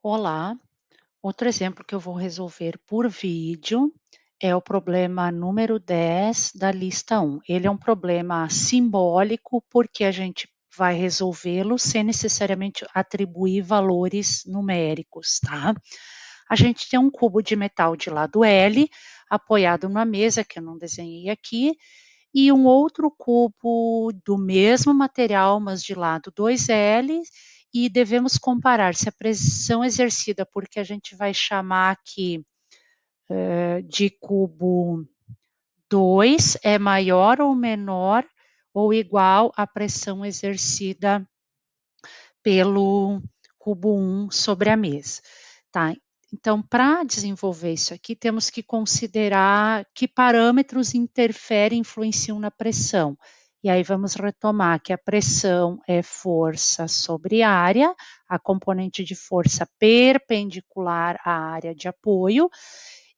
Olá, outro exemplo que eu vou resolver por vídeo é o problema número 10 da lista 1. Ele é um problema simbólico, porque a gente vai resolvê-lo sem necessariamente atribuir valores numéricos, tá? A gente tem um cubo de metal de lado L, apoiado numa mesa, que eu não desenhei aqui, e um outro cubo do mesmo material, mas de lado 2L, e devemos comparar se a pressão exercida, porque a gente vai chamar aqui de cubo 2 é maior ou menor ou igual à pressão exercida pelo cubo 1 sobre a mesa, tá? Então, para desenvolver isso aqui, temos que considerar que parâmetros interferem e influenciam na pressão. E aí vamos retomar que a pressão é força sobre área, a componente de força perpendicular à área de apoio.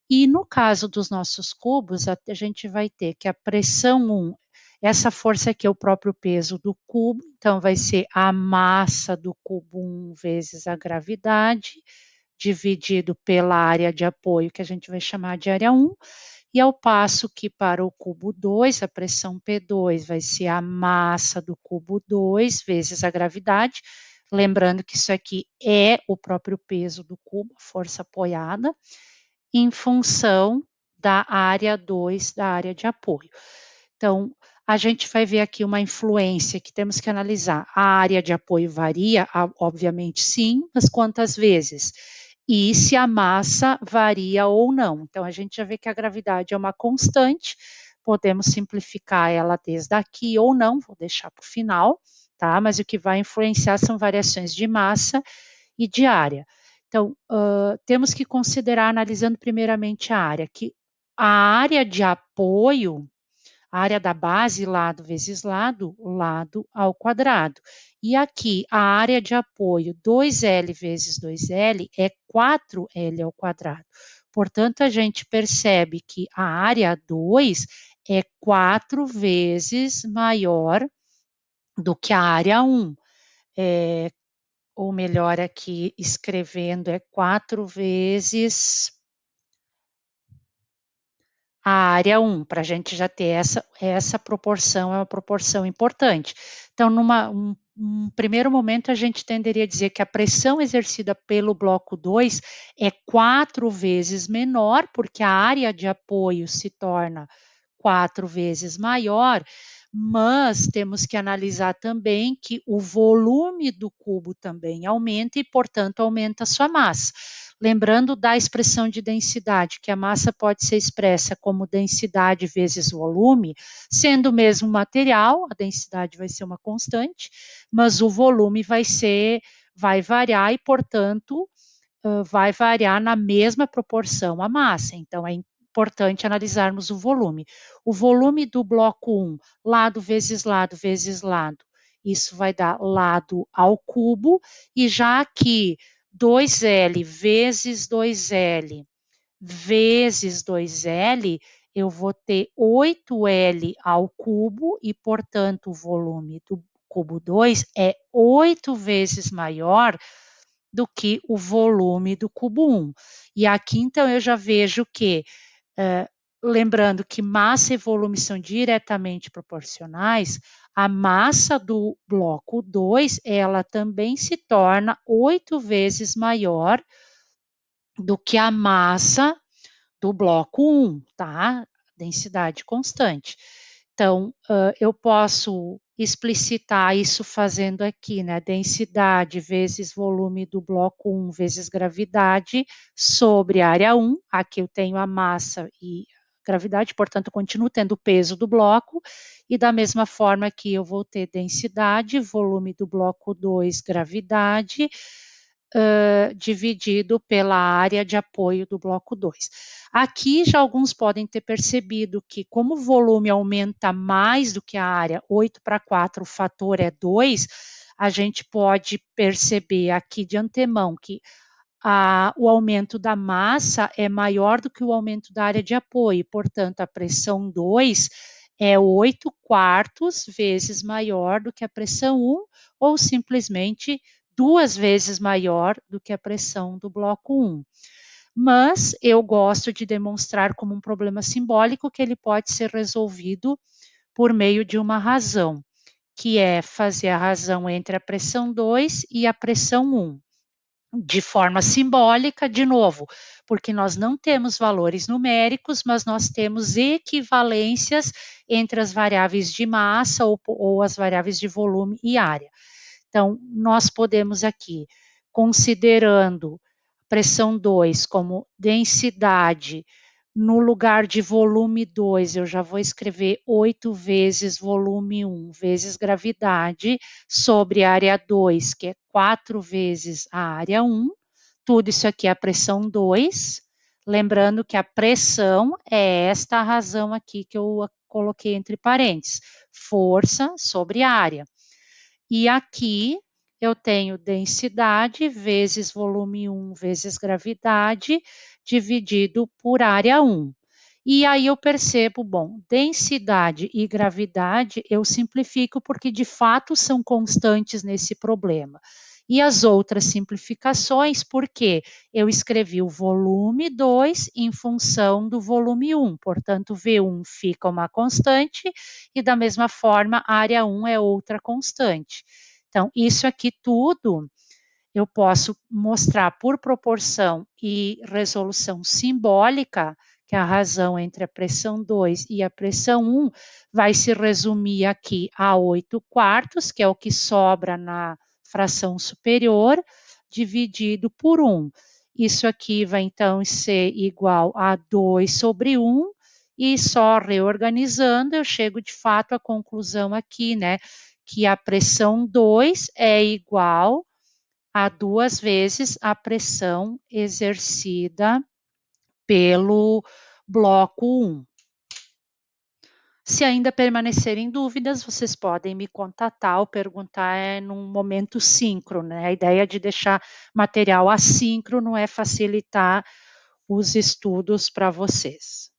E no caso dos nossos cubos, a gente vai ter que a pressão 1, essa força aqui é o próprio peso do cubo, então vai ser a massa do cubo 1 vezes a gravidade, dividido pela área de apoio, que a gente vai chamar de área 1, e ao passo que para o cubo 2, a pressão P2 vai ser a massa do cubo 2 vezes a gravidade, lembrando que isso aqui é o próprio peso do cubo, força apoiada, em função da área 2 da área de apoio. Então, a gente vai ver aqui uma influência que temos que analisar. A área de apoio varia? Obviamente sim, mas quantas vezes? E se a massa varia ou não. Então, a gente já vê que a gravidade é uma constante, podemos simplificar ela desde aqui ou não, vou deixar para o final, tá? Mas o que vai influenciar são variações de massa e de área. Então, temos que considerar, analisando primeiramente a área, que a área de apoio, a área da base, lado vezes lado ao quadrado. E aqui, a área de apoio, 2L vezes 2L, é 4L ao quadrado. Portanto, a gente percebe que a área 2 é 4 vezes maior do que a área 1. Ou melhor, aqui escrevendo, é 4 vezes a área 1, para a gente já ter essa proporção, é uma proporção importante. Então, num primeiro momento, a gente tenderia a dizer que a pressão exercida pelo bloco 2 é 4 vezes menor, porque a área de apoio se torna 4 vezes maior, mas temos que analisar também que o volume do cubo também aumenta e, portanto, aumenta a sua massa. Lembrando da expressão de densidade, que a massa pode ser expressa como densidade vezes volume, sendo o mesmo material, a densidade vai ser uma constante, mas o volume vai variar e, portanto, vai variar na mesma proporção à massa. Então, é importante analisarmos o volume. O volume do bloco 1, lado vezes lado vezes lado, isso vai dar lado ao cubo, e já aqui 2L vezes 2L vezes 2L, eu vou ter 8L ao cubo e, portanto, o volume do cubo 2 é 8 vezes maior do que o volume do cubo 1. E aqui, então, eu já vejo que, lembrando que massa e volume são diretamente proporcionais, a massa do bloco 2, ela também se torna 8 vezes maior do que a massa do bloco 1, tá? Densidade constante. Então, eu posso explicitar isso fazendo aqui, né? Densidade vezes volume do bloco 1 vezes gravidade sobre área 1. Aqui eu tenho a massa e gravidade, portanto, eu continuo tendo o peso do bloco. E da mesma forma que eu vou ter densidade, volume do bloco 2, gravidade, dividido pela área de apoio do bloco 2. Aqui já alguns podem ter percebido que, como o volume aumenta mais do que a área, 8 para 4, o fator é 2, a gente pode perceber aqui de antemão que o aumento da massa é maior do que o aumento da área de apoio, portanto, a pressão 2 é 8 quartos vezes maior do que a pressão 1, ou simplesmente 2 vezes maior do que a pressão do bloco 1. Mas eu gosto de demonstrar como um problema simbólico que ele pode ser resolvido por meio de uma razão, que é fazer a razão entre a pressão 2 e a pressão 1. De forma simbólica, de novo, porque nós não temos valores numéricos, mas nós temos equivalências entre as variáveis de massa ou as variáveis de volume e área. Então, nós podemos aqui, considerando pressão 2 como densidade, no lugar de volume 2, eu já vou escrever 8 vezes volume 1 vezes gravidade sobre área 2, que é 4 vezes a área 1. Tudo isso aqui é a pressão 2. Lembrando que a pressão é esta razão aqui que eu coloquei entre parênteses. Força sobre área. E aqui eu tenho densidade vezes volume 1 vezes gravidade dividido por área 1. E aí eu percebo, bom, densidade e gravidade eu simplifico porque de fato são constantes nesse problema. E as outras simplificações, porque eu escrevi o volume 2 em função do volume 1, portanto V1 fica uma constante e da mesma forma a área 1 é outra constante. Então, isso aqui tudo eu posso mostrar por proporção e resolução simbólica, que a razão entre a pressão 2 e a pressão 1 vai se resumir aqui a 8 quartos, que é o que sobra na fração superior, dividido por 1. Isso aqui vai então ser igual a 2 sobre 1, e só reorganizando eu chego de fato à conclusão aqui, né, que a pressão 2 é igual a 2 vezes a pressão exercida pelo bloco 1. Se ainda permanecerem dúvidas, vocês podem me contatar ou perguntar num momento síncrono, né? A ideia de deixar material assíncrono é facilitar os estudos para vocês.